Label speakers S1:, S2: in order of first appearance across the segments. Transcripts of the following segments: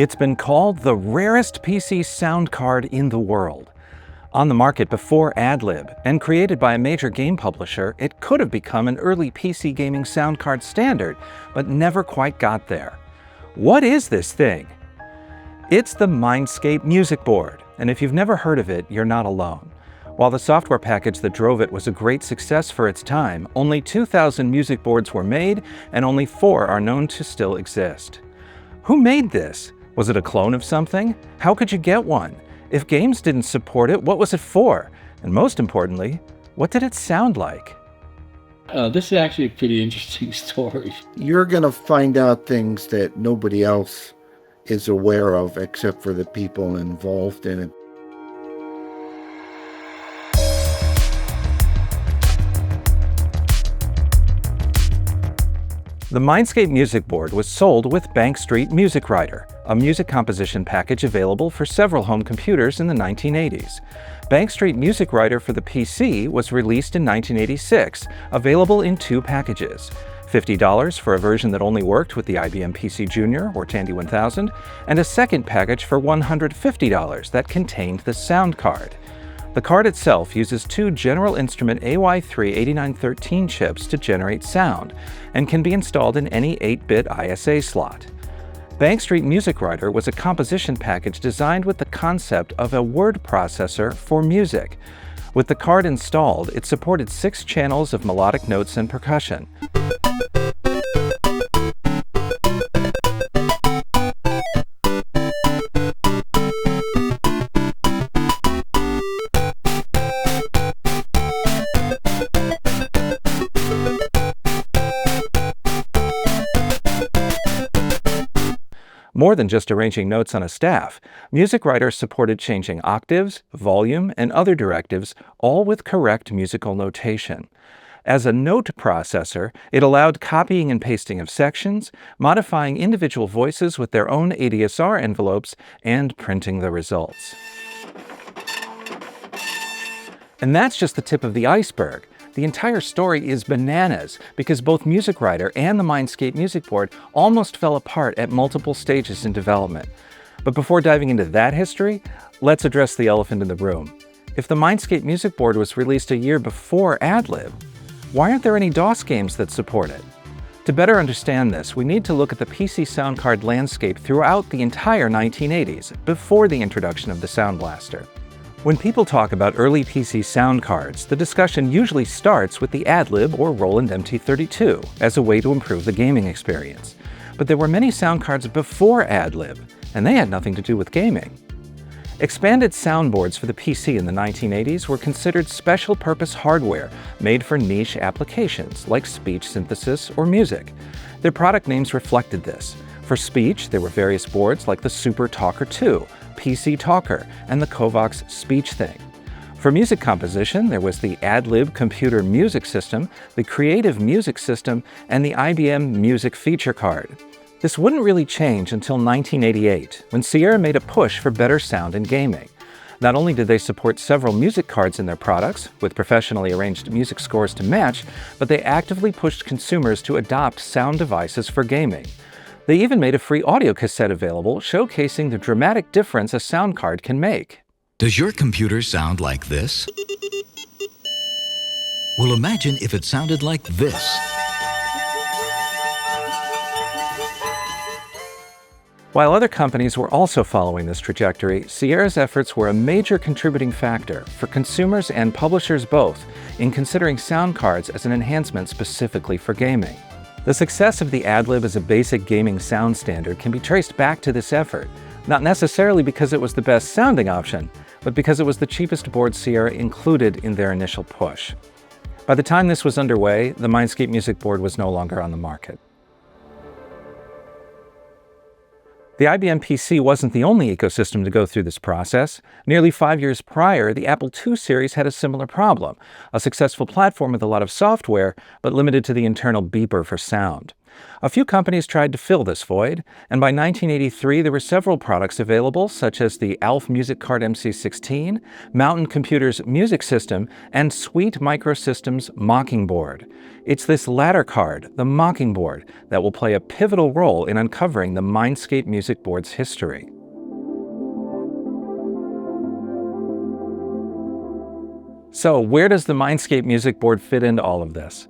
S1: It's been called the rarest PC sound card in the world. On the market before AdLib and created by a major game publisher, it could have become an early PC gaming sound card standard, but never quite got there. What is this thing? It's the Mindscape Music Board, and if you've never heard of it, you're not alone. While the software package that drove it was a great success for its time, only 2,000 music boards were made, and only 4 are known to still exist. Who made this? Was it a clone of something? How could you get one? If games didn't support it, what was it for? And most importantly, what did it sound like?
S2: This is actually a pretty interesting story.
S3: You're going to find out things that nobody else is aware of except for the people involved in it.
S1: The Mindscape Music Board was sold with MusicWriter, a music composition package available for several home computers in the 1980s. MusicWriter for the PC was released in 1986, available in 2 packages. $50 for a version that only worked with the IBM PC Junior or Tandy 1000, and a second package for $150 that contained the sound card. The card itself uses 2 General Instrument AY3-8913 chips to generate sound, and can be installed in any 8-bit ISA slot. MusicWriter was a composition package designed with the concept of a word processor for music. With the card installed, it supported 6 channels of melodic notes and percussion. More than just arranging notes on a staff, MusicWriter supported changing octaves, volume, and other directives, all with correct musical notation. As a note processor, it allowed copying and pasting of sections, modifying individual voices with their own ADSR envelopes, and printing the results. And that's just the tip of the iceberg. The entire story is bananas because both MusicWriter and the Mindscape Music Board almost fell apart at multiple stages in development. But before diving into that history, let's address the elephant in the room. If the Mindscape Music Board was released a year before AdLib, why aren't there any DOS games that support it? To better understand this, we need to look at the PC sound card landscape throughout the entire 1980s, before the introduction of the Sound Blaster. When people talk about early PC sound cards, the discussion usually starts with the AdLib or Roland MT32 as a way to improve the gaming experience. But there were many sound cards before AdLib, and they had nothing to do with gaming. Expanded soundboards for the PC in the 1980s were considered special-purpose hardware made for niche applications like speech synthesis or music. Their product names reflected this. For speech, there were various boards like the Super Talker 2, PC Talker, and the Kovacs Speech Thing. For music composition, there was the AdLib Computer Music System, the Creative Music System, and the IBM Music Feature Card. This wouldn't really change until 1988, when Sierra made a push for better sound in gaming. Not only did they support several music cards in their products, with professionally arranged music scores to match, but they actively pushed consumers to adopt sound devices for gaming. They even made a free audio cassette available, showcasing the dramatic difference a sound card can make.
S4: Does your computer sound like this? Well, imagine if it sounded like this.
S1: While other companies were also following this trajectory, Sierra's efforts were a major contributing factor for consumers and publishers both in considering sound cards as an enhancement specifically for gaming. The success of the AdLib as a basic gaming sound standard can be traced back to this effort, not necessarily because it was the best sounding option, but because it was the cheapest board Sierra included in their initial push. By the time this was underway, the Mindscape Music Board was no longer on the market. The IBM PC wasn't the only ecosystem to go through this process. Nearly 5 years prior, the Apple II series had a similar problem, a successful platform with a lot of software, but limited to the internal beeper for sound. A few companies tried to fill this void, and by 1983 there were several products available, such as the ALF Music Card MC16, Mountain Computer's Music System, and Sweet Microsystems Mockingboard. It's this latter card, the Mockingboard, that will play a pivotal role in uncovering the Mindscape Music Board's history. So, where does the Mindscape Music Board fit into all of this?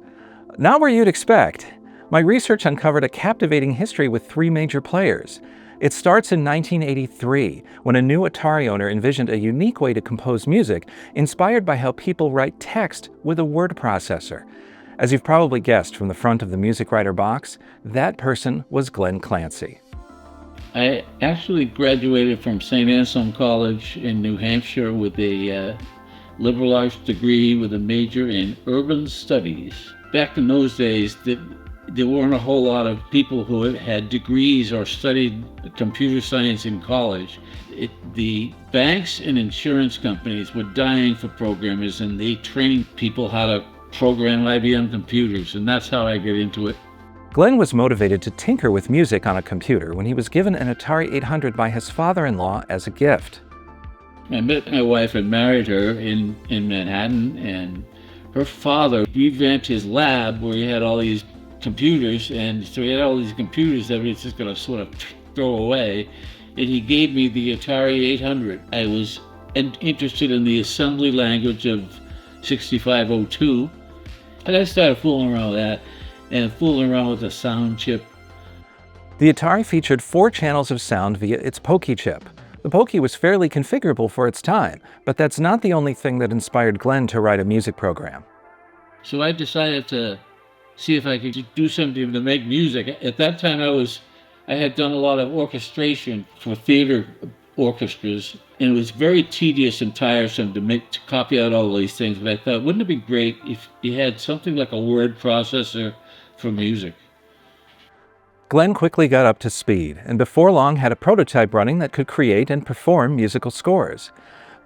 S1: Not where you'd expect. My research uncovered a captivating history with three major players. It starts in 1983, when a new Atari owner envisioned a unique way to compose music inspired by how people write text with a word processor. As you've probably guessed from the front of the MusicWriter box, that person was Glenn Clancy.
S2: I actually graduated from St. Anselm College in New Hampshire with a liberal arts degree with a major in urban studies. Back in those days, there weren't a whole lot of people who had degrees or studied computer science in college. The banks and insurance companies were dying for programmers, and they trained people how to program IBM computers, and that's how I get into it.
S1: Glenn was motivated to tinker with music on a computer when he was given an Atari 800 by his father-in-law as a gift.
S2: I met my wife and married her in Manhattan, and her father revamped his lab where he had all these computers, and so he had all these computers that he was just going to sort of throw away, and he gave me the Atari 800. I was interested in the assembly language of 6502, and I started fooling around with that and fooling around with the sound chip.
S1: The Atari featured 4 channels of sound via its Pokey chip. The Pokey was fairly configurable for its time, but that's not the only thing that inspired Glenn to write a music program.
S2: So I decided to see if I could do something to make music. At that time I had done a lot of orchestration for theater orchestras, and it was very tedious and tiresome to copy out all these things, but I thought, wouldn't it be great if you had something like a word processor for music?
S1: Glenn quickly got up to speed, and before long had a prototype running that could create and perform musical scores.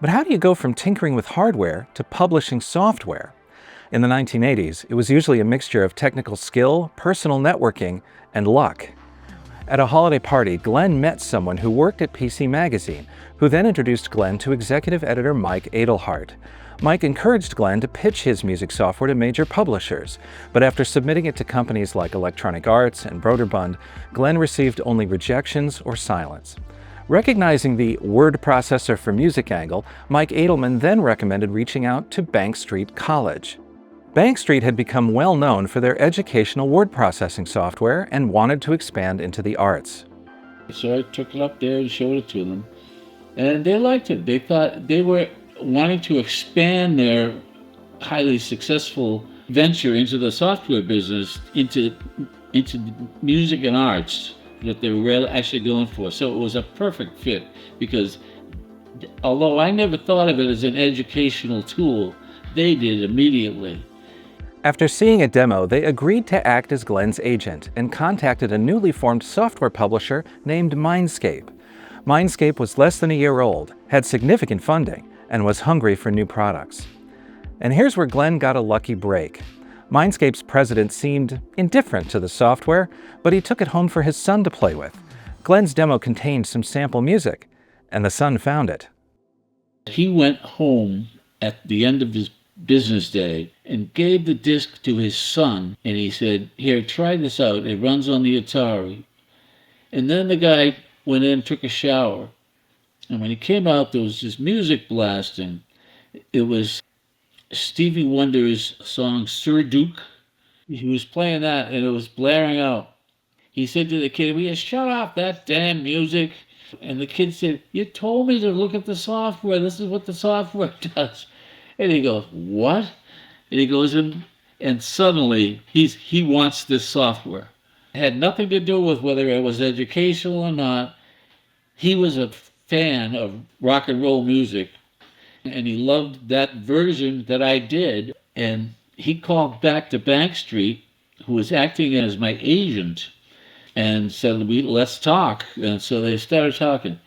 S1: But how do you go from tinkering with hardware to publishing software? In the 1980s, it was usually a mixture of technical skill, personal networking, and luck. At a holiday party, Glenn met someone who worked at PC Magazine, who then introduced Glenn to executive editor Mike Adelhart. Mike encouraged Glenn to pitch his music software to major publishers, but after submitting it to companies like Electronic Arts and Broderbund, Glenn received only rejections or silence. Recognizing the word processor for music angle, Mike Adelman then recommended reaching out to Bank Street College. Bank Street had become well known for their educational word processing software and wanted to expand into the arts.
S2: So I took it up there and showed it to them, and they liked it. They thought they were wanting to expand their highly successful venture into the software business, into music and arts that they were actually going for. So it was a perfect fit, because although I never thought of it as an educational tool, they did immediately.
S1: After seeing a demo, they agreed to act as Glenn's agent and contacted a newly formed software publisher named Mindscape. Mindscape was less than a year old, had significant funding, and was hungry for new products. And here's where Glenn got a lucky break. Mindscape's president seemed indifferent to the software, but he took it home for his son to play with. Glenn's demo contained some sample music, and the son found it.
S2: He went home at the end of his business day and gave the disc to his son, and he said, "Here, try this out. It runs on the Atari." And then the guy went in and took a shower. And when he came out, there was this music blasting. It was Stevie Wonder's song, Sir Duke. He was playing that, and it was blaring out. He said to the kid, "Will you shut off that damn music?" And the kid said, "You told me to look at the software. This is what the software does." And he goes, "What?" And he goes in, and suddenly he wants this software. It had nothing to do with whether it was educational or not. He was a fan of rock and roll music, and he loved that version that I did. And he called back to Bank Street, who was acting as my agent, and said, "Let's talk." And so they started talking.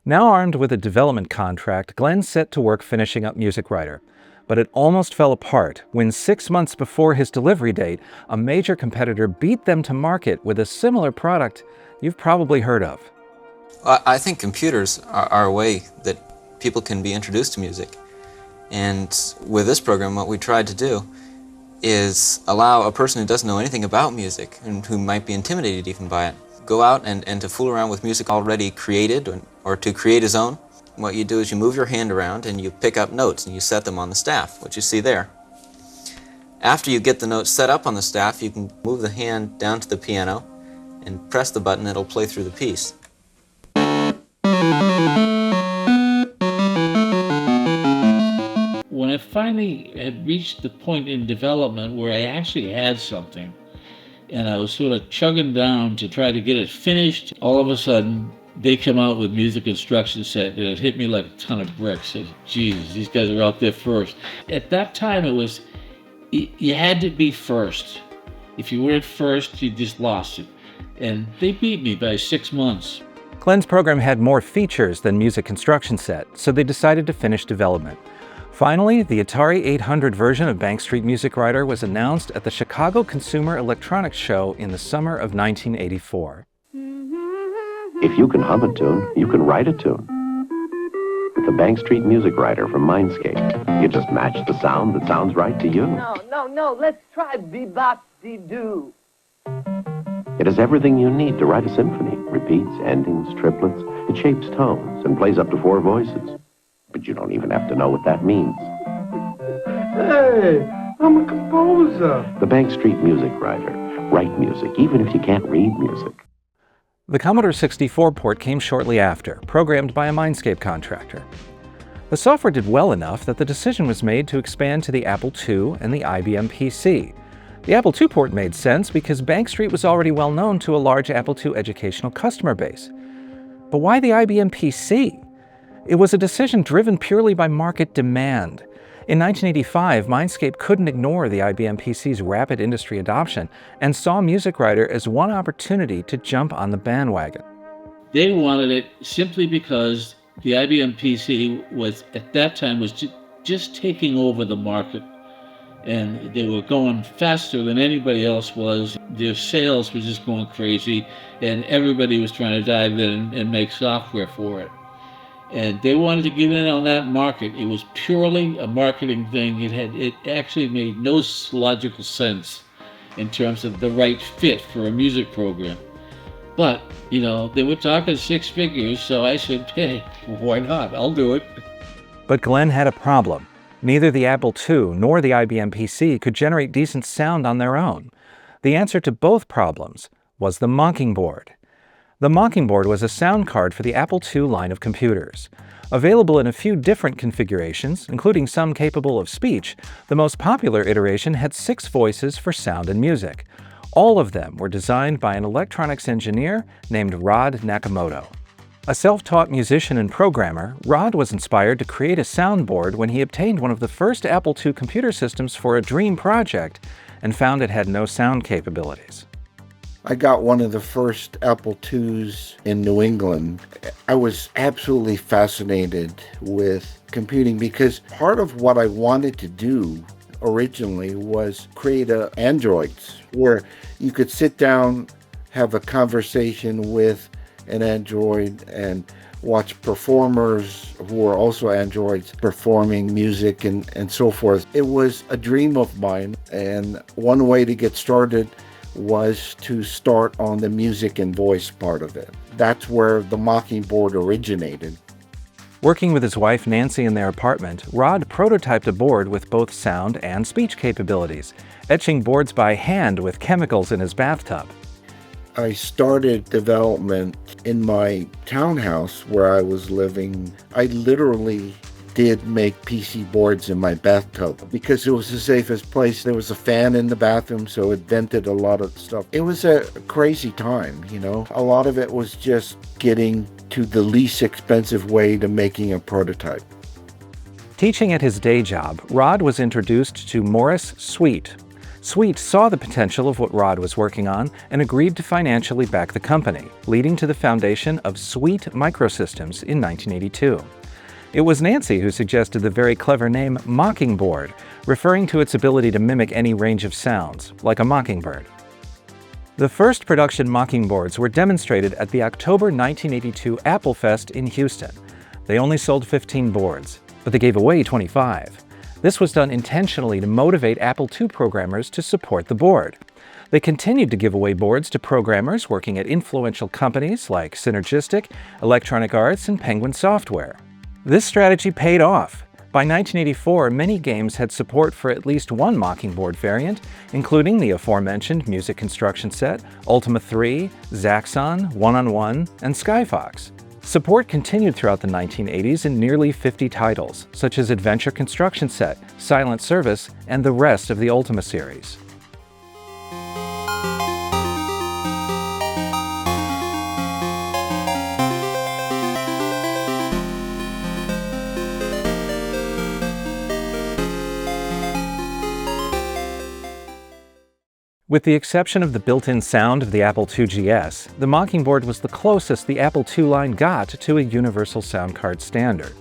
S1: Now armed with a development contract, Glenn set to work finishing up MusicWriter. But it almost fell apart when 6 months before his delivery date, a major competitor beat them to market with a similar product you've probably heard of.
S5: I think computers are a way that people can be introduced to music. And with this program, what we tried to do is allow a person who doesn't know anything about music and who might be intimidated even by it, go out and to fool around with music already created or to create his own. What you do is you move your hand around and you pick up notes and you set them on the staff, which you see there. After you get the notes set up on the staff, you can move the hand down to the piano and press the button, it'll play through the piece.
S2: When I finally had reached the point in development where I actually had something, and I was sort of chugging down to try to get it finished, all of a sudden, they come out with music instruction set, and it hit me like a ton of bricks. I said, Jesus, these guys are out there first. At that time, it was, you had to be first. If you weren't first, you just lost it. And they beat me by 6 months.
S1: Glenn's program had more features than music instruction set, so they decided to finish development. Finally, the Atari 800 version of Bank Street MusicWriter was announced at the Chicago Consumer Electronics Show in the summer of 1984.
S6: If you can hum a tune, you can write a tune. With the Bank Street MusicWriter from Mindscape, you just match the sound that sounds right to you.
S7: No, let's try bebop-de-doo.
S6: It has everything you need to write a symphony. Repeats, endings, triplets. It shapes tones and plays up to 4 voices. But you don't even have to know what that means.
S8: Hey, I'm a composer.
S6: The Bank Street MusicWriter. Write music, even if you can't read music.
S1: The Commodore 64 port came shortly after, programmed by a Mindscape contractor. The software did well enough that the decision was made to expand to the Apple II and the IBM PC. The Apple II port made sense because Bank Street was already well known to a large Apple II educational customer base. But why the IBM PC? It was a decision driven purely by market demand. In 1985, Mindscape couldn't ignore the IBM PC's rapid industry adoption and saw MusicWriter as one opportunity to jump on the bandwagon.
S2: They wanted it simply because the IBM PC was, at that time, was just taking over the market. And they were going faster than anybody else was. Their sales were just going crazy, and everybody was trying to dive in and make software for it. And they wanted to get in on that market. It was purely a marketing thing. It actually made no logical sense in terms of the right fit for a music program. But, you know, they were talking 6 figures, so I said, hey, why not? I'll do it.
S1: But Glenn had a problem. Neither the Apple II nor the IBM PC could generate decent sound on their own. The answer to both problems was the Mockingboard. The Mockingboard was a sound card for the Apple II line of computers. Available in a few different configurations, including some capable of speech, the most popular iteration had 6 voices for sound and music. All of them were designed by an electronics engineer named Rod Nakamoto. A self-taught musician and programmer, Rod was inspired to create a soundboard when he obtained one of the first Apple II computer systems for a dream project and found it had no sound capabilities.
S3: I got one of the first Apple IIs in New England. I was absolutely fascinated with computing because part of what I wanted to do originally was create androids where you could sit down, have a conversation with an android and watch performers who are also androids performing music and so forth. It was a dream of mine, and one way to get started was to start on the music and voice part of it. That's where the Mockingboard originated.
S1: Working with his wife Nancy in their apartment, Rod prototyped a board with both sound and speech capabilities, etching boards by hand with chemicals in his bathtub.
S3: I started development in my townhouse where I was living. I literally did make PC boards in my bathtub because it was the safest place. There was a fan in the bathroom, so it vented a lot of stuff. It was a crazy time, you know. A lot of it was just getting to the least expensive way to making a prototype.
S1: Teaching at his day job, Rod was introduced to Morris Sweet. Sweet saw the potential of what Rod was working on and agreed to financially back the company, leading to the foundation of Sweet Microsystems in 1982. It was Nancy who suggested the very clever name Mockingboard, referring to its ability to mimic any range of sounds, like a mockingbird. The first production Mockingboards were demonstrated at the October 1982 Apple Fest in Houston. They only sold 15 boards, but they gave away 25. This was done intentionally to motivate Apple II programmers to support the board. They continued to give away boards to programmers working at influential companies like Synergistic, Electronic Arts, and Penguin Software. This strategy paid off. By 1984, many games had support for at least one Mockingboard variant, including the aforementioned Music Construction Set, Ultima 3, Zaxxon, One-on-One, and Skyfox. Support continued throughout the 1980s in nearly 50 titles, such as Adventure Construction Set, Silent Service, and the rest of the Ultima series. With the exception of the built-in sound of the Apple II GS, the Mockingboard was the closest the Apple II line got to a universal soundcard standard.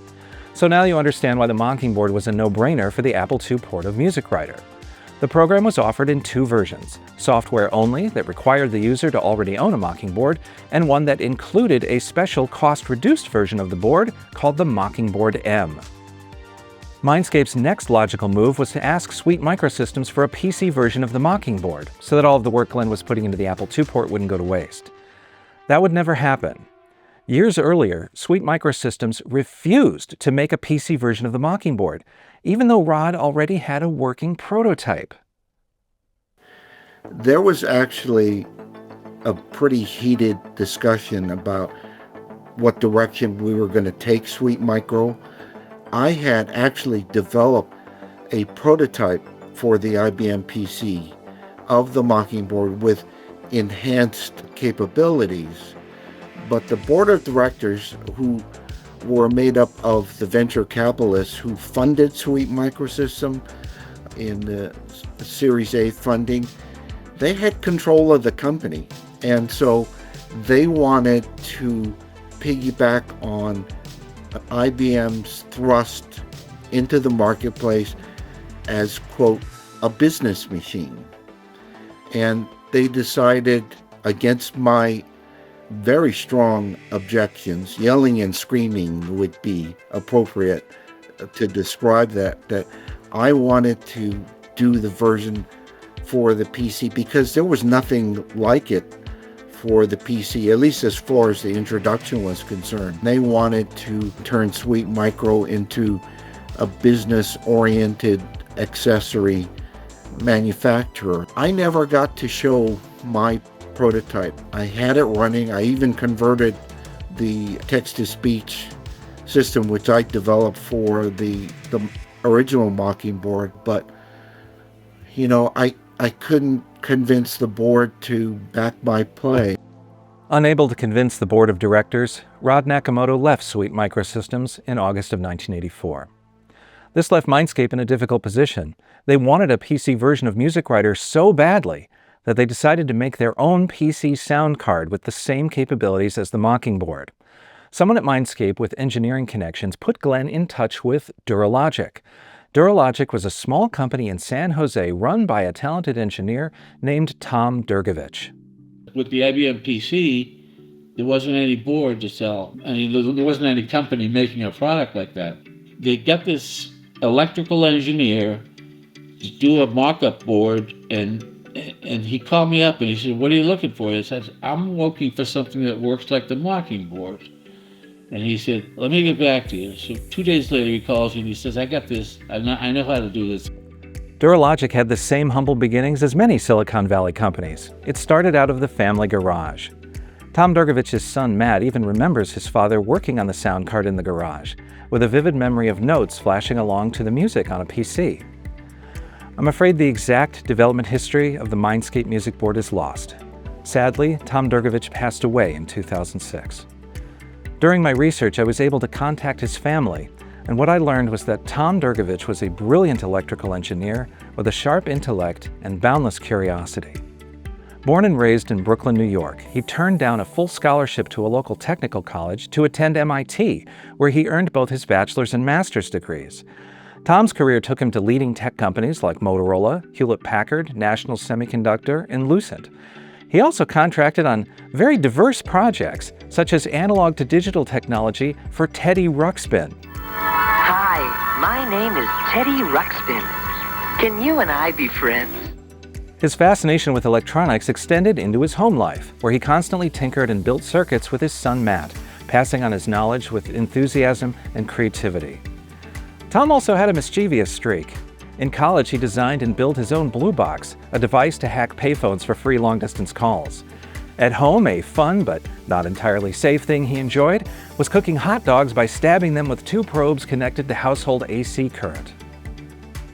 S1: So now you understand why the Mockingboard was a no-brainer for the Apple II port of MusicWriter. The program was offered in two versions, software only that required the user to already own a Mockingboard, and one that included a special cost-reduced version of the board called the Mockingboard M. Mindscape's next logical move was to ask Sweet Microsystems for a PC version of the Mockingboard, so that all of the work Glenn was putting into the Apple II port wouldn't go to waste. That would never happen. Years earlier, Sweet Microsystems refused to make a PC version of the Mockingboard, even though Rod already had a working prototype.
S3: There was actually a pretty heated discussion about what direction we were going to take Sweet Micro. I had actually developed a prototype for the IBM PC of the Mockingboard with enhanced capabilities, but the board of directors, who were made up of the venture capitalists who funded Sweet Microsystem in the Series A funding, they had control of the company, and so they wanted to piggyback on IBM's thrust into the marketplace as, quote, a business machine. And they decided, against my very strong objections, yelling and screaming would be appropriate to describe that I wanted to do the version for the PC because there was nothing like it for the PC, at least as far as the introduction was concerned. They wanted to turn Sweet Micro into a business-oriented accessory manufacturer. I never got to show my prototype. I had it running. I even converted the text-to-speech system, which I developed for the original Mockingboard, but you know, I couldn't convince the board to back my play.
S1: Unable to convince the board of directors, Rod Nakamoto left Sweet Microsystems in August of 1984. This left Mindscape in a difficult position. They wanted a PC version of MusicWriter so badly that they decided to make their own PC sound card with the same capabilities as the Mockingboard. Someone at Mindscape with engineering connections put Glenn in touch with Duralogic. Duralogic was a small company in San Jose run by a talented engineer named Tom Durgovich.
S2: With the IBM PC, there wasn't any board to sell. I mean, there wasn't any company making a product like that. They got this electrical engineer to do a mock-up board, and he called me up and he said, "What are you looking for?" I said, "I'm looking for something that works like the Mockingboard." And he said, "Let me get back to you." So 2 days later he calls me and he says, "I got this. I know how to do this."
S1: Duralogic had the same humble beginnings as many Silicon Valley companies. It started out of the family garage. Tom Durgovich's son Matt even remembers his father working on the sound card in the garage, with a vivid memory of notes flashing along to the music on a PC. I'm afraid the exact development history of the Mindscape Music Board is lost. Sadly, Tom Durgovich passed away in 2006. During my research, I was able to contact his family, and what I learned was that Tom Durgovich was a brilliant electrical engineer with a sharp intellect and boundless curiosity. Born and raised in Brooklyn, New York, he turned down a full scholarship to a local technical college to attend MIT, where he earned both his bachelor's and master's degrees. Tom's career took him to leading tech companies like Motorola, Hewlett-Packard, National Semiconductor, and Lucent. He also contracted on very diverse projects, such as analog-to-digital technology for Teddy Ruxpin.
S7: Hi, my name is Teddy Ruxpin. Can you and I be friends?
S1: His fascination with electronics extended into his home life, where he constantly tinkered and built circuits with his son Matt, passing on his knowledge with enthusiasm and creativity. Tom also had a mischievous streak. In college, he designed and built his own Blue Box, a device to hack payphones for free long-distance calls. At home, a fun but not entirely safe thing he enjoyed was cooking hot dogs by stabbing them with 2 probes connected to household AC current.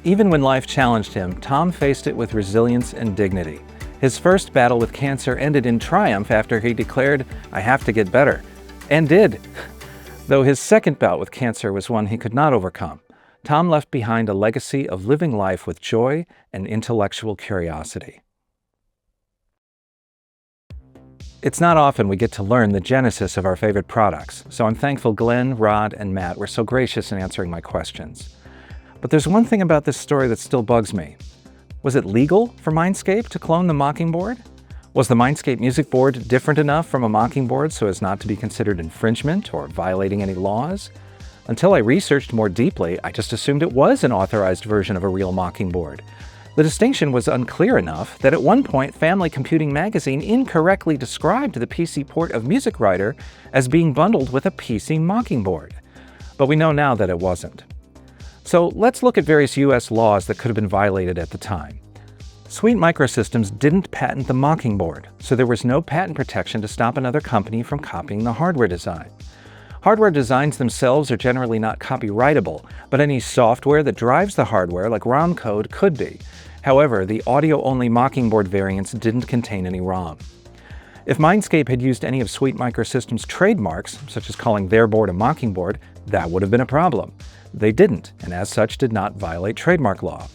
S1: Even when life challenged him, Tom faced it with resilience and dignity. His first battle with cancer ended in triumph after he declared, "I have to get better," and did. Though his second bout with cancer was one he could not overcome, Tom left behind a legacy of living life with joy and intellectual curiosity. It's not often we get to learn the genesis of our favorite products, so I'm thankful Glenn, Rod, and Matt were so gracious in answering my questions. But there's one thing about this story that still bugs me. Was it legal for Mindscape to clone the Mockingbird? Was the Mindscape Music Board different enough from a Mockingbird so as not to be considered infringement or violating any laws? Until I researched more deeply, I just assumed it was an authorized version of a real Mockingbird. The distinction was unclear enough that at one point Family Computing magazine incorrectly described the PC port of MusicWriter as being bundled with a PC Mockingbird. But we know now that it wasn't. So let's look at various US laws that could have been violated at the time. Sweet Microsystems didn't patent the Mockingbird, so there was no patent protection to stop another company from copying the hardware design. Hardware designs themselves are generally not copyrightable, but any software that drives the hardware, like ROM code, could be. However, the audio-only Mockingbird variants didn't contain any ROM. If Mindscape had used any of Sweet Microsystems' trademarks, such as calling their board a Mockingbird, that would have been a problem. They didn't, and as such did not violate trademark law.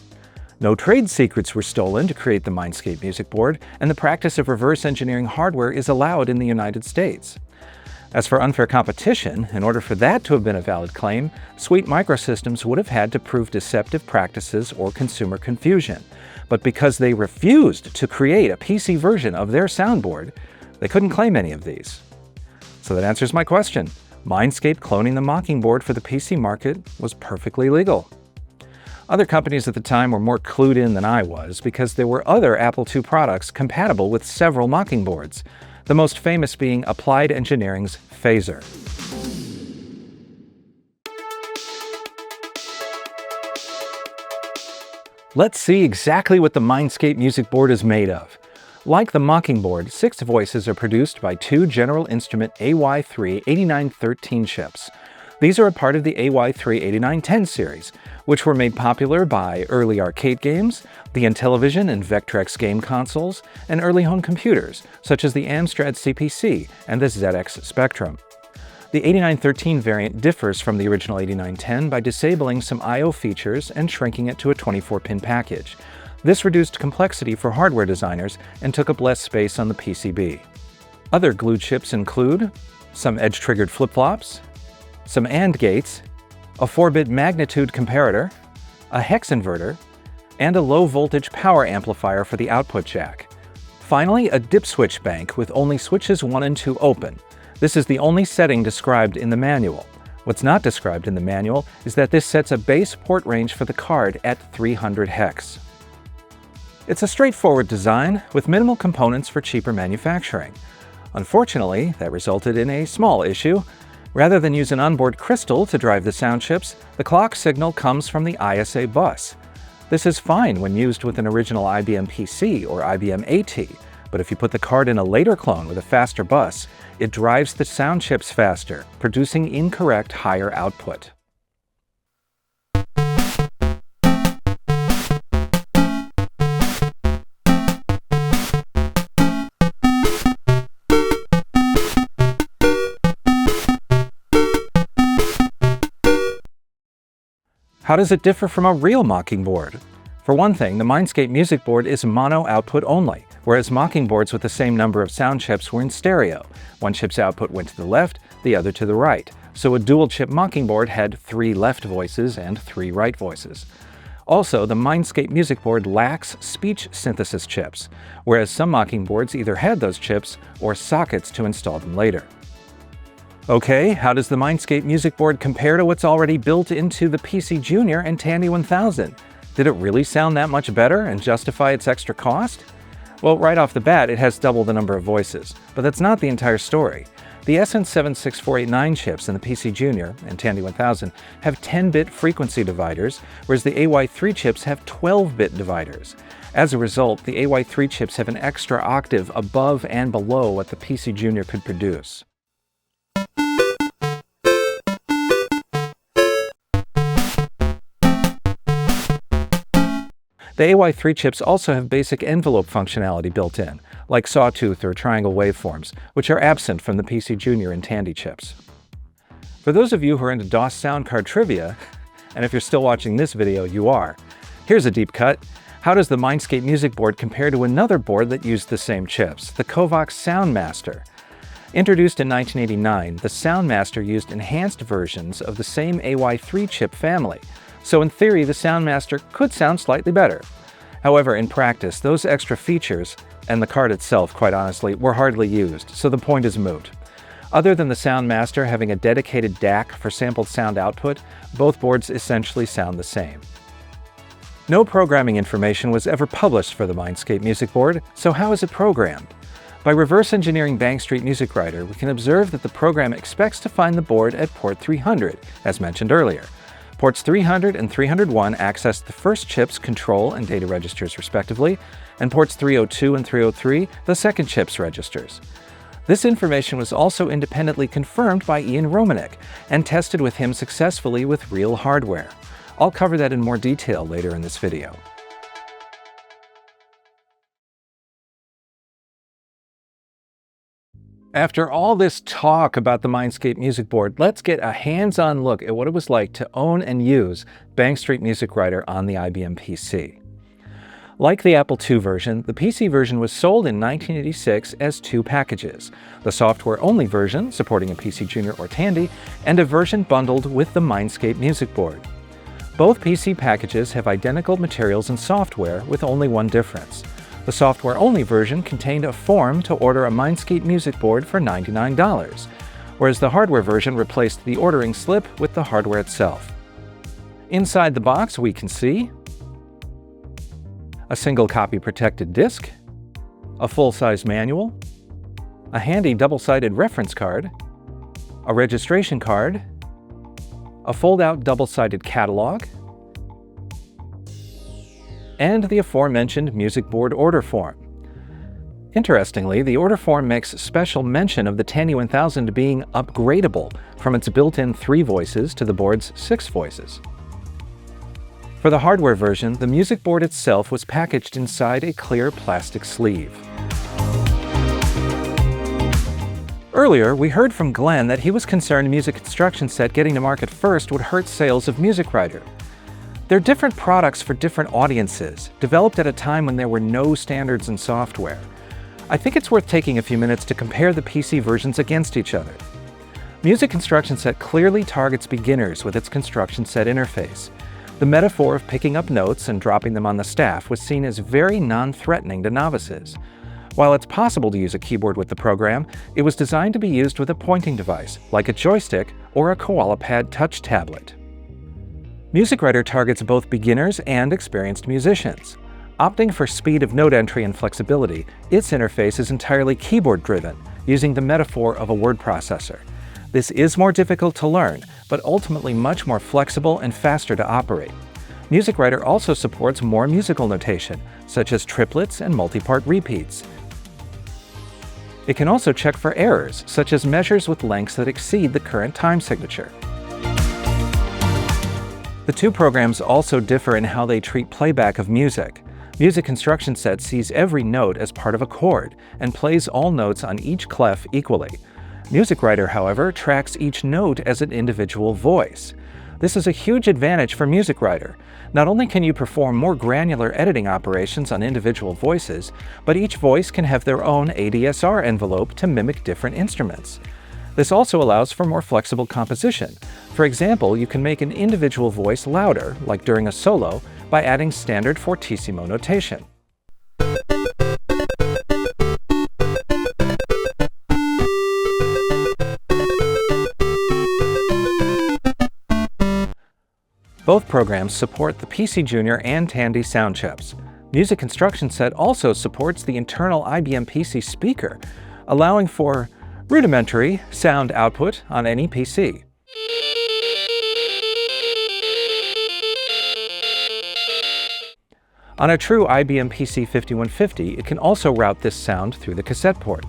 S1: No trade secrets were stolen to create the Mindscape Music Board, and the practice of reverse engineering hardware is allowed in the United States. As for unfair competition, in order for that to have been a valid claim, Sweet Microsystems would have had to prove deceptive practices or consumer confusion. But because they refused to create a PC version of their soundboard, they couldn't claim any of these. So that answers my question. Mindscape cloning the Mockingbird for the PC market was perfectly legal. Other companies at the time were more clued in than I was because there were other Apple II products compatible with several Mockingbirds, the most famous being Applied Engineering's Phaser. Let's see exactly what the Mindscape Music Board is made of. Like the Mockingbird, 6 voices are produced by 2 General Instrument AY3 8913 chips. These are a part of the AY3 8910 series, which were made popular by early arcade games, the Intellivision and Vectrex game consoles, and early home computers, such as the Amstrad CPC and the ZX Spectrum. The 8913 variant differs from the original 8910 by disabling some I/O features and shrinking it to a 24-pin package. This reduced complexity for hardware designers and took up less space on the PCB. Other glue chips include some edge-triggered flip-flops, some AND gates, a 4-bit magnitude comparator, a hex inverter, and a low-voltage power amplifier for the output jack. Finally, a dip switch bank with only switches 1 and 2 open. This is the only setting described in the manual. What's not described in the manual is that this sets a base port range for the card at 300 hex. It's a straightforward design with minimal components for cheaper manufacturing. Unfortunately, that resulted in a small issue. Rather than use an onboard crystal to drive the sound chips, the clock signal comes from the ISA bus. This is fine when used with an original IBM PC or IBM AT, but if you put the card in a later clone with a faster bus, it drives the sound chips faster, producing incorrect higher output. How does it differ from a real Mockingbird? For one thing, the Mindscape Music Board is mono output only, whereas mocking boards with the same number of sound chips were in stereo. One chip's output went to the left, the other to the right. So a dual-chip mocking board had 3 left voices and 3 right voices. Also, the Mindscape Music Board lacks speech synthesis chips, whereas some mocking boards either had those chips or sockets to install them later. Okay, how does the Mindscape Music Board compare to what's already built into the PC Junior and Tandy 1000? Did it really sound that much better and justify its extra cost? Well, right off the bat, it has double the number of voices, but that's not the entire story. The SN76489 chips in the PC Junior and Tandy 1000 have 10-bit frequency dividers, whereas the AY3 chips have 12-bit dividers. As a result, the AY3 chips have an extra octave above and below what the PC Junior could produce. The AY3 chips also have basic envelope functionality built in, like sawtooth or triangle waveforms, which are absent from the PC Junior and Tandy chips. For those of you who are into DOS soundcard trivia, and if you're still watching this video, you are, here's a deep cut. How does the Mindscape Music Board compare to another board that used the same chips, the Kovacs Soundmaster? Introduced in 1989, the Soundmaster used enhanced versions of the same AY3 chip family. So in theory, the Soundmaster could sound slightly better. However, in practice, those extra features, and the card itself, quite honestly, were hardly used, so the point is moot. Other than the Soundmaster having a dedicated DAC for sampled sound output, both boards essentially sound the same. No programming information was ever published for the Mindscape Music Board, so how is it programmed? By reverse engineering Bank Street MusicWriter, we can observe that the program expects to find the board at port 300, as mentioned earlier. Ports 300 and 301 access the first chip's control and data registers respectively, and ports 302 and 303 the second chip's registers. This information was also independently confirmed by Ian Romanek and tested with him successfully with real hardware. I'll cover that in more detail later in this video. After all this talk about the Mindscape Music Board, let's get a hands-on look at what it was like to own and use Bank Street MusicWriter on the IBM PC. Like the Apple II version, the PC version was sold in 1986 as 2 packages, the software-only version, supporting a PC Junior or Tandy, and a version bundled with the Mindscape Music Board. Both PC packages have identical materials and software, with only one difference. The software-only version contained a form to order a Mindscape Music Board for $99, whereas the hardware version replaced the ordering slip with the hardware itself. Inside the box, we can see a single copy protected disc, a full-size manual, a handy double-sided reference card, a registration card, a fold-out double-sided catalog, and the aforementioned Music Board order form. Interestingly, the order form makes special mention of the Tandy 1000 being upgradable from its built-in 3 voices to the board's 6 voices. For the hardware version, the Music Board itself was packaged inside a clear plastic sleeve. Earlier, we heard from Glenn that he was concerned Music Instruction Set getting to market first would hurt sales of MusicWriter. They're different products for different audiences, developed at a time when there were no standards in software. I think it's worth taking a few minutes to compare the PC versions against each other. Music Instruction Set clearly targets beginners with its Construction Set interface. The metaphor of picking up notes and dropping them on the staff was seen as very non-threatening to novices. While it's possible to use a keyboard with the program, it was designed to be used with a pointing device, like a joystick or a KoalaPad touch tablet. MusicWriter targets both beginners and experienced musicians. Opting for speed of note entry and flexibility, its interface is entirely keyboard-driven, using the metaphor of a word processor. This is more difficult to learn, but ultimately much more flexible and faster to operate. MusicWriter also supports more musical notation, such as triplets and multi-part repeats. It can also check for errors, such as measures with lengths that exceed the current time signature. The 2 programs also differ in how they treat playback of music. Music Instruction Set sees every note as part of a chord and plays all notes on each clef equally. MusicWriter, however, tracks each note as an individual voice. This is a huge advantage for MusicWriter. Not only can you perform more granular editing operations on individual voices, but each voice can have their own ADSR envelope to mimic different instruments. This also allows for more flexible composition. For example, you can make an individual voice louder, like during a solo, by adding standard fortissimo notation. Both programs support the PC Junior and Tandy sound chips. Music Instruction Set also supports the internal IBM PC speaker, allowing for rudimentary sound output on any PC. On a true IBM PC 5150, it can also route this sound through the cassette port.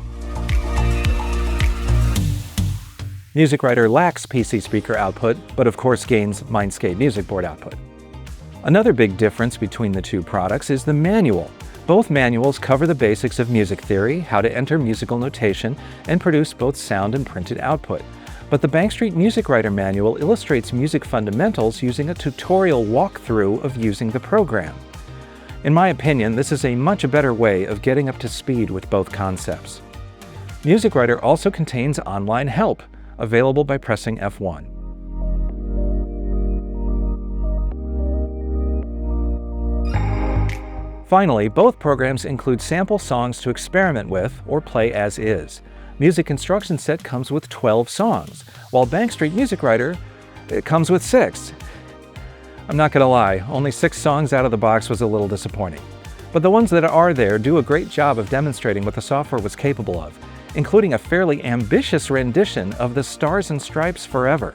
S1: MusicWriter lacks PC speaker output, but of course gains Mindscape Music Board output. Another big difference between the two products is the manual. Both manuals cover the basics of music theory, how to enter musical notation, and produce both sound and printed output. But the Bank Street MusicWriter manual illustrates music fundamentals using a tutorial walkthrough of using the program. In my opinion, this is a much better way of getting up to speed with both concepts. MusicWriter also contains online help, available by pressing F1. Finally, both programs include sample songs to experiment with or play as is. Music Instruction Set comes with 12 songs, while Bank Street MusicWriter comes with 6. I'm not gonna lie, only 6 songs out of the box was a little disappointing. But the ones that are there do a great job of demonstrating what the software was capable of, including a fairly ambitious rendition of the Stars and Stripes Forever.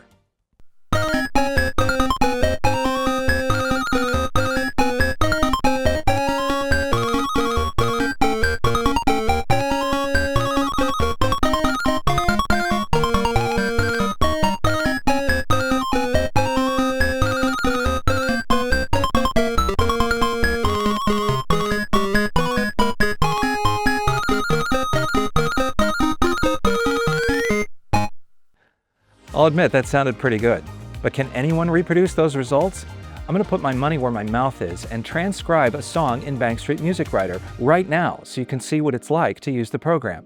S1: I'll admit that sounded pretty good, but can anyone reproduce those results? I'm going to put my money where my mouth is and transcribe a song in Bank Street MusicWriter right now so you can see what it's like to use the program.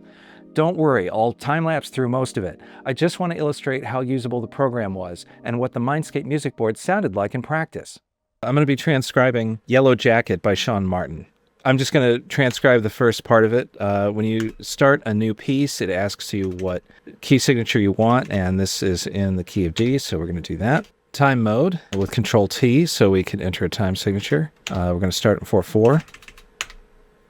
S1: Don't worry, I'll time-lapse through most of it. I just want to illustrate how usable the program was and what the Mindscape Music Board sounded like in practice. I'm going to be transcribing Yellow Jacket by Sean Martin. I'm just going to transcribe the first part of it. When you start a new piece, it asks you what key signature you want, and this is in the key of D, so we're going to do that. Time mode with Control-T, so we can enter a time signature. We're going to start in 4/4.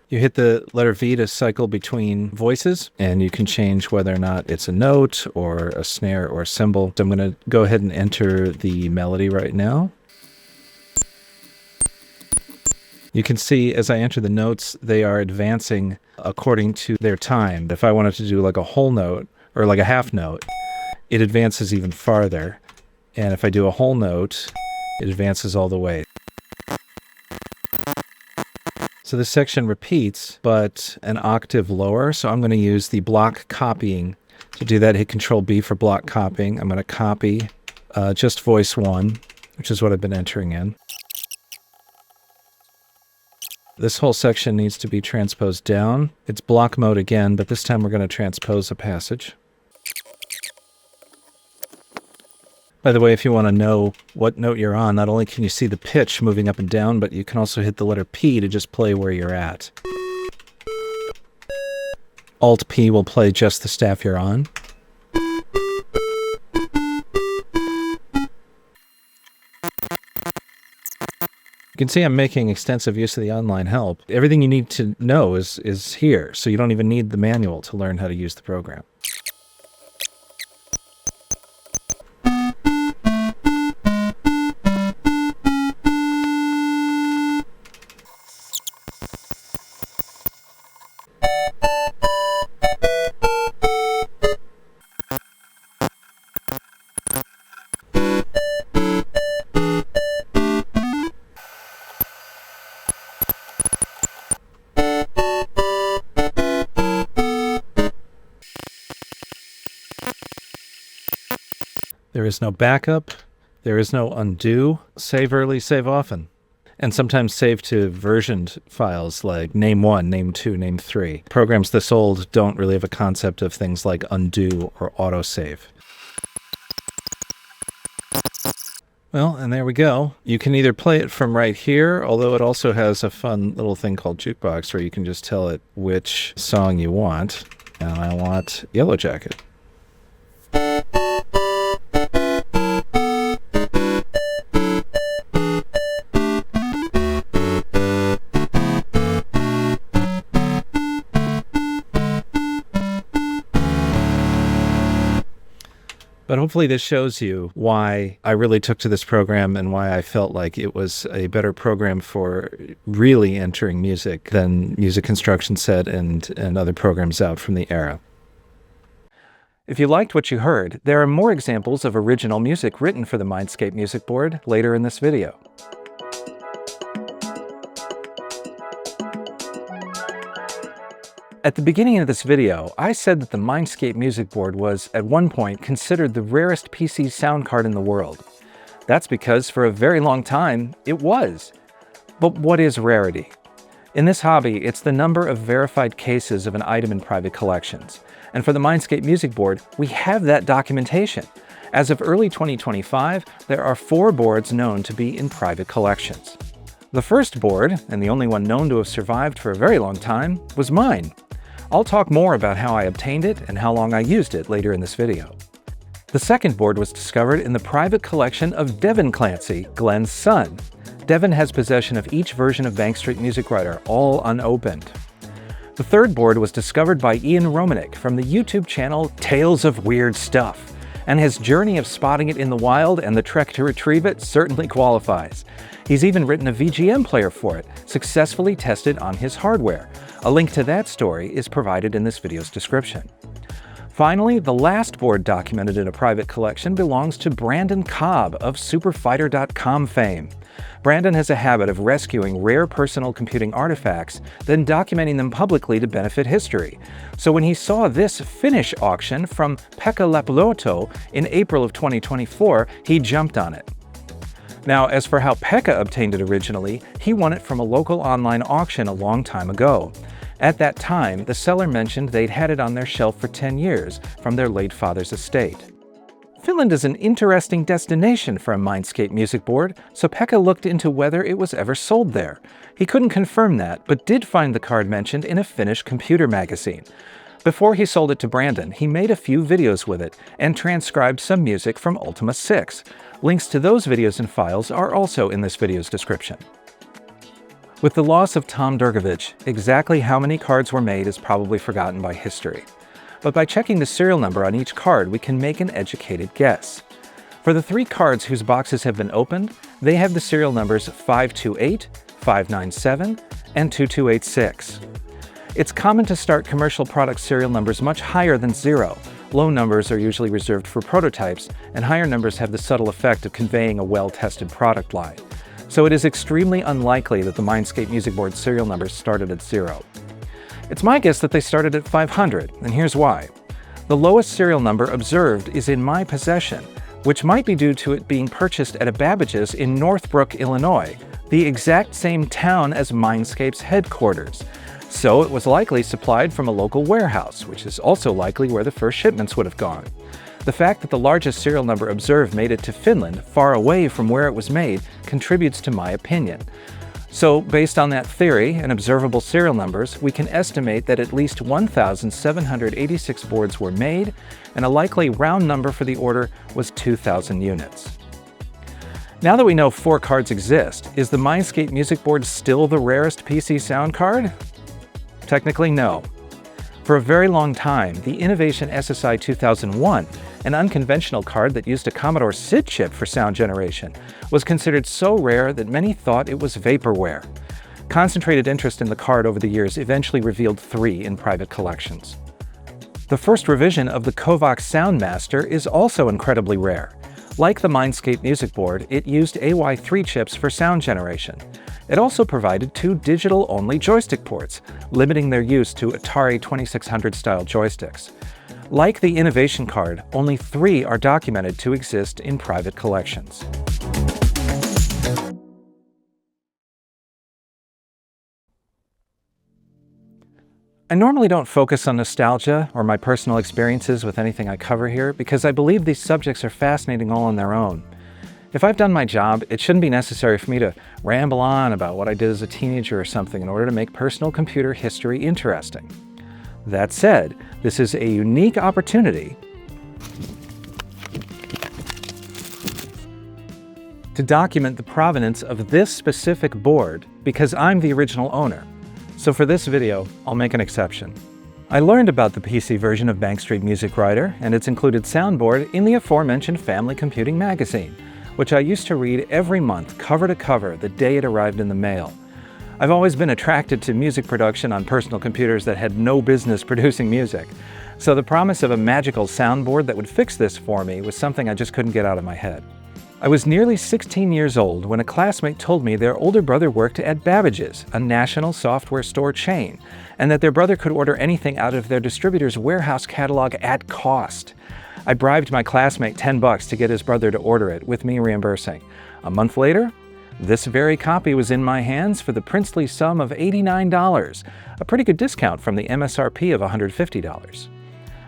S1: You hit the letter V to cycle between voices, and you can change whether or not it's a note or a snare or a cymbal. So I'm going to go ahead and enter the melody right now. You can see as I enter the notes, they are advancing according to their time. If I wanted to do like a whole note or like a half note, it advances even farther. And if I do a whole note, it advances all the way. So this section repeats, but an octave lower. So I'm going to use the block copying. To do that, hit Control-B for block copying. I'm going to copy just voice 1, which is what I've been entering in. This whole section needs to be transposed down. It's block mode again, but this time we're going to transpose a passage. By the way, if you want to know what note you're on, not only can you see the pitch moving up and down, but you can also hit the letter P to just play where you're at. Alt-P will play just the staff you're on. You can see I'm making extensive use of the online help. Everything you need to know is here, so you don't even need the manual to learn how to use the program. There is no backup, There is no undo, save early, save often. And sometimes save to versioned files like name 1, name 2, name 3. Programs this old don't really have a concept of things like undo or autosave. Well, and there we go. You can either play it from right here, although it also has a fun little thing called Jukebox where you can just tell it which song you want. And I want Yellow Jacket. But hopefully this shows you why I really took to this program and why I felt like it was a better program for really entering music than Music Instruction Set and other programs out from the era. If you liked what you heard, there are more examples of original music written for the Mindscape Music Board later in this video. At the beginning of this video, I said that the Mindscape Music Board was, at one point, considered the rarest PC sound card in the world. That's because, for a very long time, it was. But what is rarity? In this hobby, it's the number of verified cases of an item in private collections. And for the Mindscape Music Board, we have that documentation. As of early 2025, there are 4 boards known to be in private collections. The first board, and the only one known to have survived for a very long time, was mine. I'll talk more about how I obtained it and how long I used it later in this video. The second board was discovered in the private collection of Devin Clancy, Glenn's son. Devin has possession of each version of Bank Street MusicWriter, all unopened. The third board was discovered by Ian Romanek from the YouTube channel Tales of Weird Stuff, and his journey of spotting it in the wild and the trek to retrieve it certainly qualifies. He's even written a VGM player for it, successfully tested on his hardware. A link to that story is provided in this video's description. Finally, the last board documented in a private collection belongs to Brandon Cobb of Superfighter.com fame. Brandon has a habit of rescuing rare personal computing artifacts, then documenting them publicly to benefit history. So when he saw this Finnish auction from Pekka Lapluoto in April of 2024, he jumped on it. Now, as for how Pekka obtained it originally, he won it from a local online auction a long time ago. At that time, the seller mentioned they'd had it on their shelf for 10 years from their late father's estate. Finland is an interesting destination for a Mindscape Music Board, so Pekka looked into whether it was ever sold there. He couldn't confirm that, but did find the card mentioned in a Finnish computer magazine. Before he sold it to Brandon, he made a few videos with it and transcribed some music from Ultima 6. Links to those videos and files are also in this video's description. With the loss of Tom Durgovich, exactly how many cards were made is probably forgotten by history. But by checking the serial number on each card, we can make an educated guess. For the 3 cards whose boxes have been opened, they have the serial numbers 528, 597, and 2286. It's common to start commercial product serial numbers much higher than 0. Low numbers are usually reserved for prototypes, and higher numbers have the subtle effect of conveying a well-tested product line. So it is extremely unlikely that the Mindscape Music Board serial numbers started at 0. It's my guess that they started at 500, and here's why. The lowest serial number observed is in my possession, which might be due to it being purchased at a Babbage's in Northbrook, Illinois, the exact same town as Mindscape's headquarters. So it was likely supplied from a local warehouse, which is also likely where the first shipments would have gone. The fact that the largest serial number observed made it to Finland, far away from where it was made, contributes to my opinion. So, based on that theory and observable serial numbers, we can estimate that at least 1,786 boards were made, and a likely round number for the order was 2,000 units. Now that we know 4 cards exist, is the Mindscape Music Board still the rarest PC sound card? Technically, no. For a very long time, the Innovation SSI 2001, an unconventional card that used a Commodore SID chip for sound generation, was considered so rare that many thought it was vaporware. Concentrated interest in the card over the years eventually revealed 3 in private collections. The first revision of the Kovacs Soundmaster is also incredibly rare. Like the Mindscape Music Board, it used AY3 chips for sound generation. It also provided 2 digital-only joystick ports, limiting their use to Atari 2600-style joysticks. Like the innovation card, only 3 are documented to exist in private collections. I normally don't focus on nostalgia or my personal experiences with anything I cover here because I believe these subjects are fascinating all on their own. If I've done my job, it shouldn't be necessary for me to ramble on about what I did as a teenager or something in order to make personal computer history interesting. That said, this is a unique opportunity to document the provenance of this specific board because I'm the original owner. So for this video, I'll make an exception. I learned about the PC version of MusicWriter MusicWriter and its included soundboard in the aforementioned Family Computing magazine, which I used to read every month, cover to cover, the day it arrived in the mail. I've always been attracted to music production on personal computers that had no business producing music, so the promise of a magical soundboard that would fix this for me was something I just couldn't get out of my head. I was nearly 16 years old when a classmate told me their older brother worked at Babbage's, a national software store chain, and that their brother could order anything out of their distributor's warehouse catalog at cost. I bribed my classmate $10 to get his brother to order it, with me reimbursing. A month later, this very copy was in my hands for the princely sum of $89, a pretty good discount from the MSRP of $150.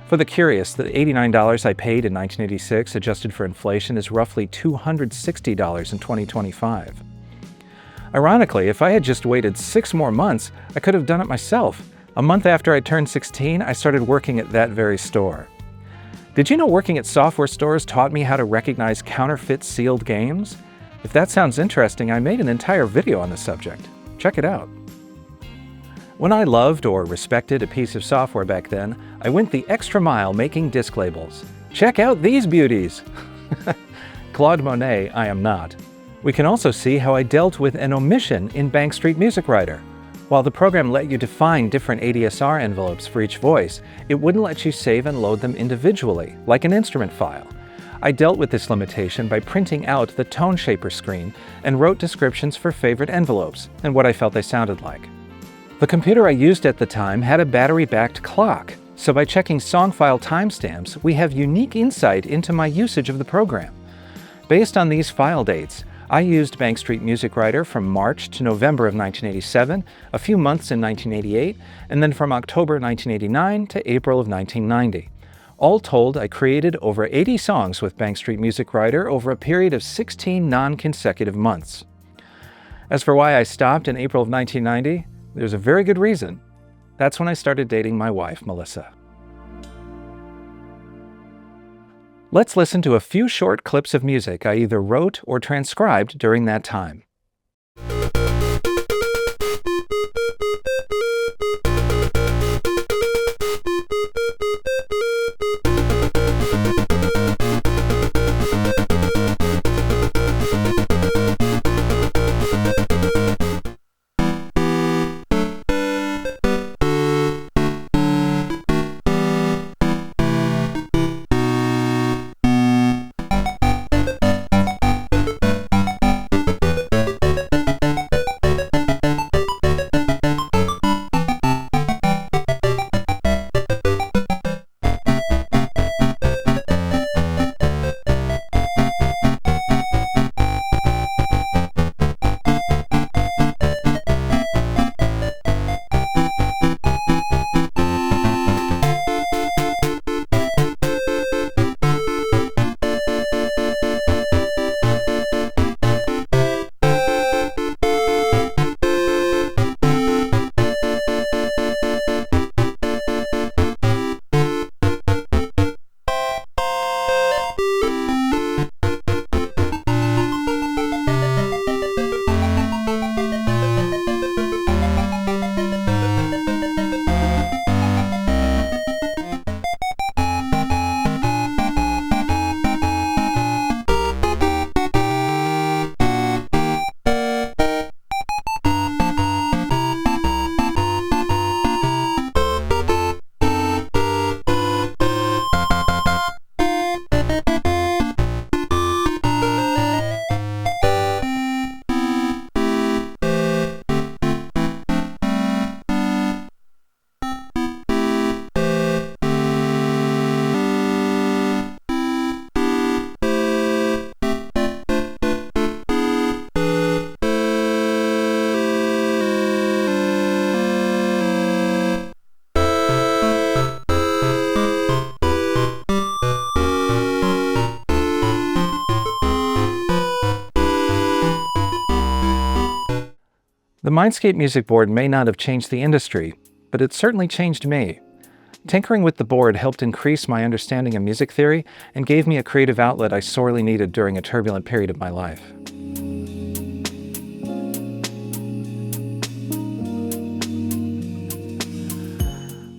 S1: For the curious, the $89 I paid in 1986, adjusted for inflation, is roughly $260 in 2025. Ironically, if I had just waited 6 more months, I could have done it myself. A month after I turned 16, I started working at that very store. Did you know working at software stores taught me how to recognize counterfeit sealed games? If that sounds interesting, I made an entire video on the subject. Check it out. When I loved or respected a piece of software back then, I went the extra mile making disc labels. Check out these beauties! Claude Monet, I am not. We can also see how I dealt with an omission in MusicWriter MusicWriter. While the program let you define different ADSR envelopes for each voice, it wouldn't let you save and load them individually, like an instrument file. I dealt with this limitation by printing out the tone shaper screen and wrote descriptions for favorite envelopes and what I felt they sounded like. The computer I used at the time had a battery-backed clock, so by checking song file timestamps, we have unique insight into my usage of the program. Based on these file dates, I used MusicWriter MusicWriter from March to November of 1987, a few months in 1988, and then from October 1989 to April of 1990. All told, I created over 80 songs with MusicWriter MusicWriter over a period of 16 non-consecutive months. As for why I stopped in April of 1990, there's a very good reason. That's when I started dating my wife, Melissa. Let's listen to a few short clips of music I either wrote or transcribed during that time. The Mindscape Music Board may not have changed the industry, but it certainly changed me. Tinkering with the board helped increase my understanding of music theory and gave me a creative outlet I sorely needed during a turbulent period of my life.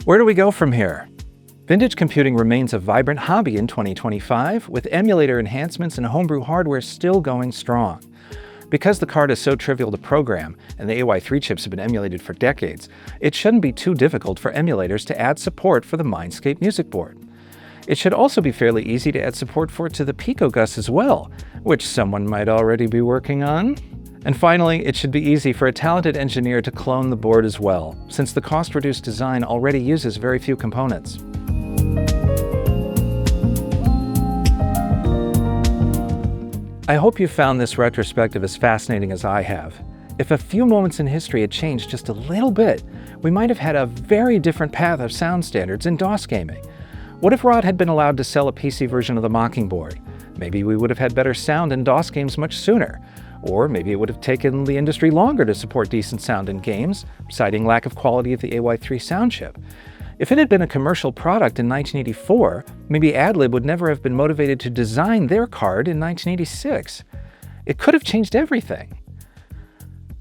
S1: Where do we go from here? Vintage computing remains a vibrant hobby in 2025, with emulator enhancements and homebrew hardware still going strong. Because the card is so trivial to program, and the AY3 chips have been emulated for decades, it shouldn't be too difficult for emulators to add support for the Mindscape Music Board. It should also be fairly easy to add support for it to the PicoGus as well, which someone might already be working on. And finally, it should be easy for a talented engineer to clone the board as well, since the cost-reduced design already uses very few components. I hope you found this retrospective as fascinating as I have. If a few moments in history had changed just a little bit, we might have had a very different path of sound standards in DOS gaming. What if Rod had been allowed to sell a PC version of the Mockingbird? Maybe we would have had better sound in DOS games much sooner. Or maybe it would have taken the industry longer to support decent sound in games, citing lack of quality of the AY3 sound chip. If it had been a commercial product in 1984, maybe AdLib would never have been motivated to design their card in 1986. It could have changed everything.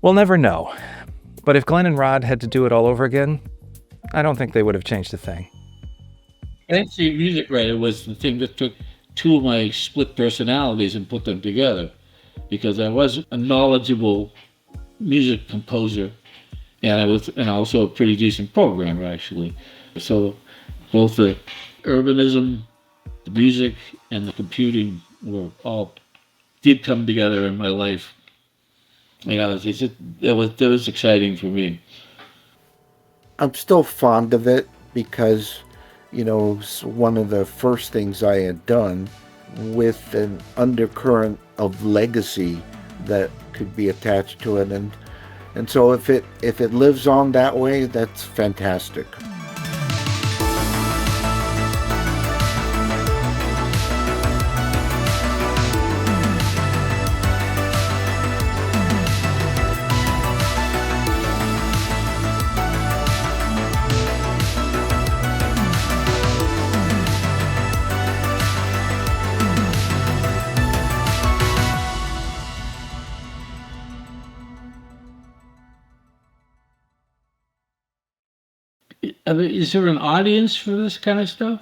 S1: We'll never know. But if Glenn and Rod had to do it all over again, I don't think they would have changed a thing.
S2: Fancy MusicWriter was the thing that took two of my split personalities and put them together, because I was a knowledgeable music composer, and I was also a pretty decent programmer, actually. So both the urbanism, the music, and the computing did come together in my life. That was exciting for me.
S3: I'm still fond of it because, it's one of the first things I had done with an undercurrent of legacy that could be attached to it, and so if it lives on that way, that's fantastic.
S2: Is there an audience for this kind of stuff?